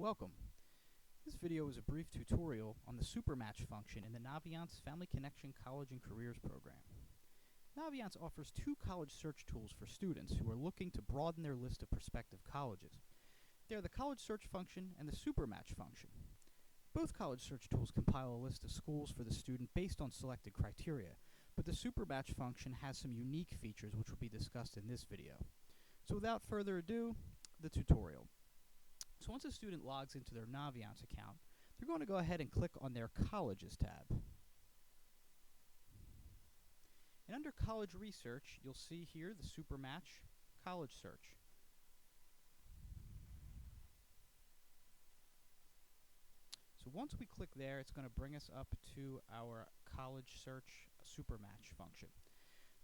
Welcome. This video is a brief tutorial on the SuperMatch function in the Naviance Family Connection College and Careers program. Naviance offers two college search tools for students who are looking to broaden their list of prospective colleges. They are the college search function and the SuperMatch function. Both college search tools compile a list of schools for the student based on selected criteria, but the SuperMatch function has some unique features which will be discussed in this video. So without further ado, the tutorial. So once a student logs into their Naviance account, they're going to go ahead and click on their Colleges tab. And under College Research, you'll see here the SuperMatch College Search. So once we click there, it's going to bring us up to our College Search SuperMatch function.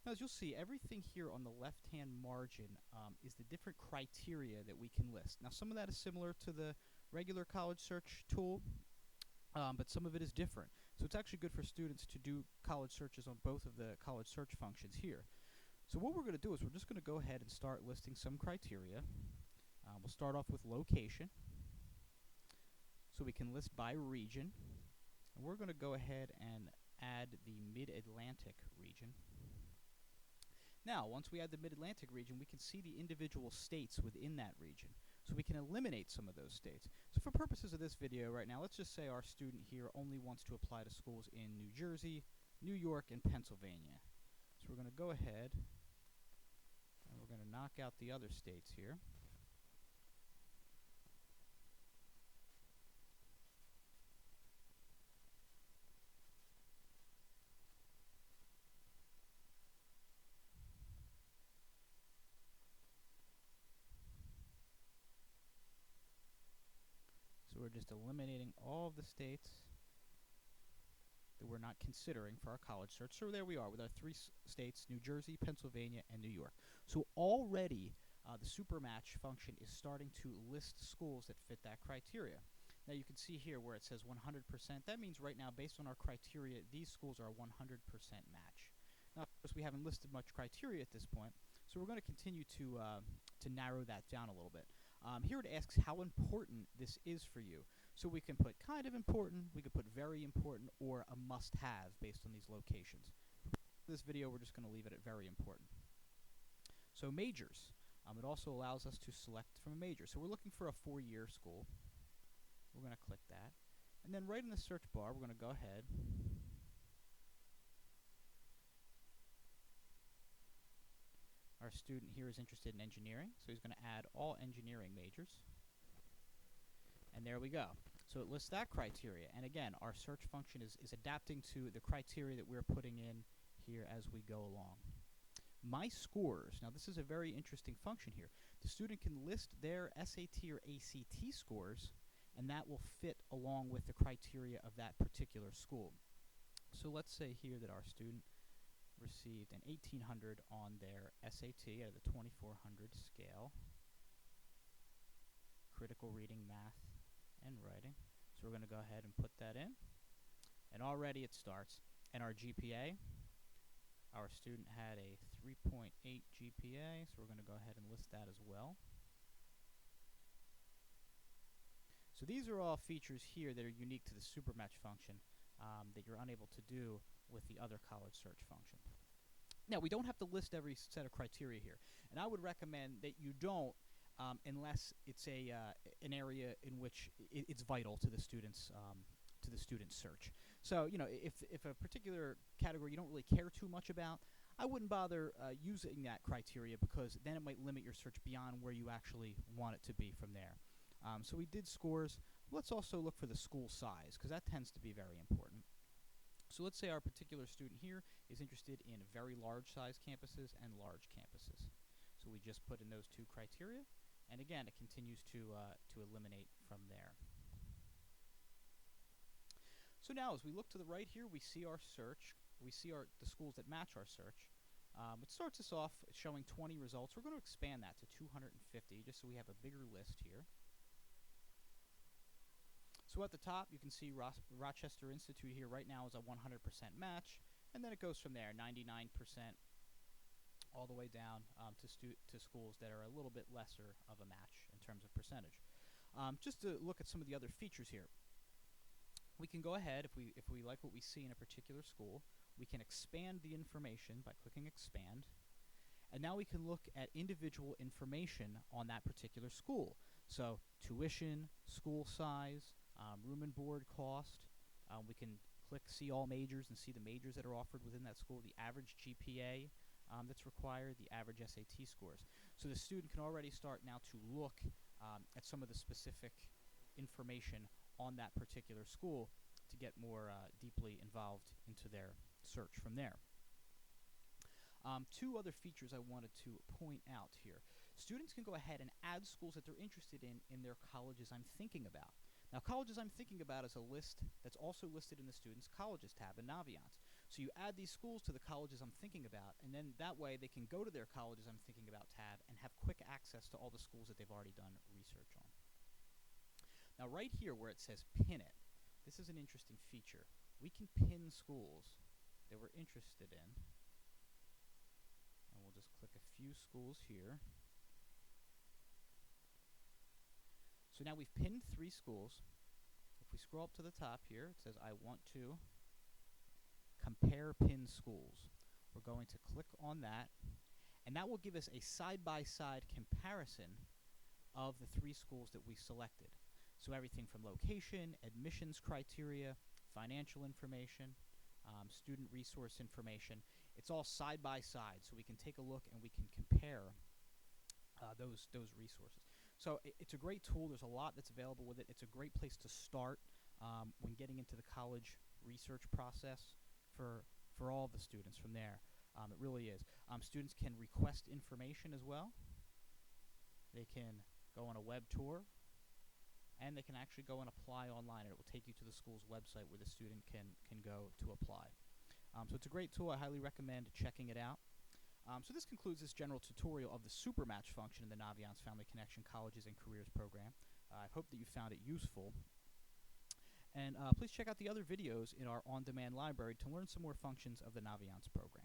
Now, as you'll see, everything here on the left-hand margin is the different criteria that we can list. Now, some of that is similar to the regular college search tool, but some of it is different. So it's actually good for students to do college searches on both of the college search functions here. So what we're going to do is we're just going to go ahead and start listing some criteria. We'll start off with location. So we can list by region. And we're going to go ahead and add the Mid-Atlantic region. Now, once we add the Mid-Atlantic region, we can see the individual states within that region. So we can eliminate some of those states. So for purposes of this video right now, let's just say our student here only wants to apply to schools in New Jersey, New York, and Pennsylvania. So we're going to go ahead and we're going to knock out the other states here. So we're just eliminating all of the states that we're not considering for our college search. So there we are with our three states, New Jersey, Pennsylvania, and New York. So already the SuperMatch function is starting to list schools that fit that criteria. Now you can see here where it says 100%. That means right now, based on our criteria, these schools are a 100% match. Now, of course, we haven't listed much criteria at this point, so we're going to continue to narrow that down a little bit. Here it asks how important this is for you. So we can put kind of important, we could put very important, or a must-have based on these locations. For this video, we're just going to leave it at very important. So majors. It also allows us to select from a major. So we're looking for a 4-year school. We're going to click that. And then right in the search bar, we're going to go ahead. Our student here is interested in engineering, so he's going to add all engineering majors. And there we go. So it lists that criteria. And again, our search function is adapting to the criteria that we're putting in here as we go along. My scores. Now this is a very interesting function here. The student can list their SAT or ACT scores, and that will fit along with the criteria of that particular school. So let's say here that our student received an 1800 on their SAT out of the 2400 scale. Critical reading, math, and writing. So we're going to go ahead and put that in. And already it starts. And our GPA, our student had a 3.8 GPA, so we're going to go ahead and list that as well. So these are all features here that are unique to the SuperMatch function that you're unable to do with the other college search function. Now, we don't have to list every set of criteria here, and I would recommend that you don't unless it's an area in which it's vital to the student's search. So, you know, if a particular category you don't really care too much about, I wouldn't bother using that criteria, because then it might limit your search beyond where you actually want it to be from there. So we did scores. Let's also look for the school size, because that tends to be very important. So let's say our particular student here is interested in very large size campuses and large campuses. So we just put in those two criteria, and again, it continues to eliminate from there. So now, as we look to the right here, we see our search. We see the schools that match our search. It starts us off showing 20 results. We're going to expand that to 250, just so we have a bigger list here. So at the top, you can see Rochester Institute here right now is a 100% match, and then it goes from there, 99% all the way down to schools that are a little bit lesser of a match in terms of percentage. Just to look at some of the other features here. We can go ahead, if we like what we see in a particular school, we can expand the information by clicking expand. And now we can look at individual information on that particular school. So tuition, school size, room and board cost. We can click see all majors and see the majors that are offered within that school, the average GPA that's required, the average SAT scores. So the student can already start now to look at some of the specific information on that particular school to get more deeply involved into their search from there. Two other features I wanted to point out here. Students can go ahead and add schools that they're interested in their colleges I'm thinking about. Now, colleges I'm thinking about is a list that's also listed in the Students' Colleges tab in Naviance. So you add these schools to the colleges I'm thinking about, and then that way they can go to their Colleges I'm Thinking About tab and have quick access to all the schools that they've already done research on. Now, right here where it says pin it, this is an interesting feature. We can pin schools that we're interested in. And we'll just click a few schools here. So now we've pinned 3 schools. If we scroll up to the top here, it says I want to compare pin schools. We're going to click on that, and that will give us a side-by-side comparison of the 3 schools that we selected. So everything from location, admissions criteria, financial information, student resource information, it's all side by side, so we can take a look and we can compare those resources. So it's a great tool. There's a lot that's available with it. It's a great place to start when getting into the college research process for all the students from there. It really is. Students can request information as well. They can go on a web tour, and they can actually go and apply online, and it will take you to the school's website where the student can go to apply. So it's a great tool. I highly recommend checking it out. So this concludes this general tutorial of the SuperMatch function in the Naviance Family Connection Colleges and Careers program. I hope that you found it useful. And please check out the other videos in our on-demand library to learn some more functions of the Naviance program.